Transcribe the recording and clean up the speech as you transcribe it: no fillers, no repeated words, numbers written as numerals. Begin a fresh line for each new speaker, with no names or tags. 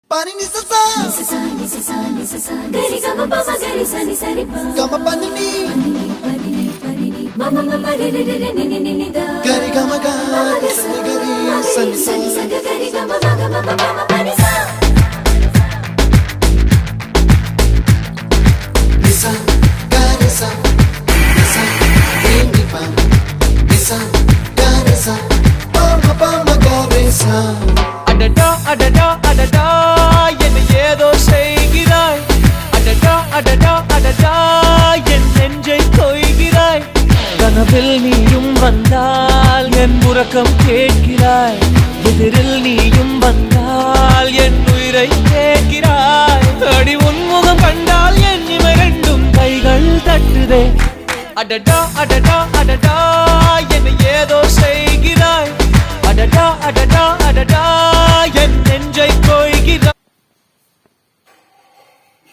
Pani ni sa sa gari ga ma pa ma gari sa ni sa ri pa ga ma pa ni ma ma ma pa re re re re ni ni ni da gari ga ma ga sa ni gari sa ni sa gari ga ma ga ma pa ma pa ni sa ni sa gari sa ni sa ni pa ni sa gari sa pa ma gari sa
adada adada adada என்ன ஏதோ செய்கிறாய் அடடா அடடா அடடா என் நெஞ்சை கொய்கிறாய் கனவில் நீயும் வந்தால் என் உறக்கம் கேட்கிறாய் எதிரில் நீயும் வந்தால் என் உயிரை கேட்கிறாய் அடி உன்முகம் கண்டால் என் இமை ரெண்டும் கைகள் தட்டுதே அடடா அடடா அடடா என்ன ஏதோ செய்கிறாய் அடடா அடடா அடடா என் நெஞ்சை கொய்கிறாய்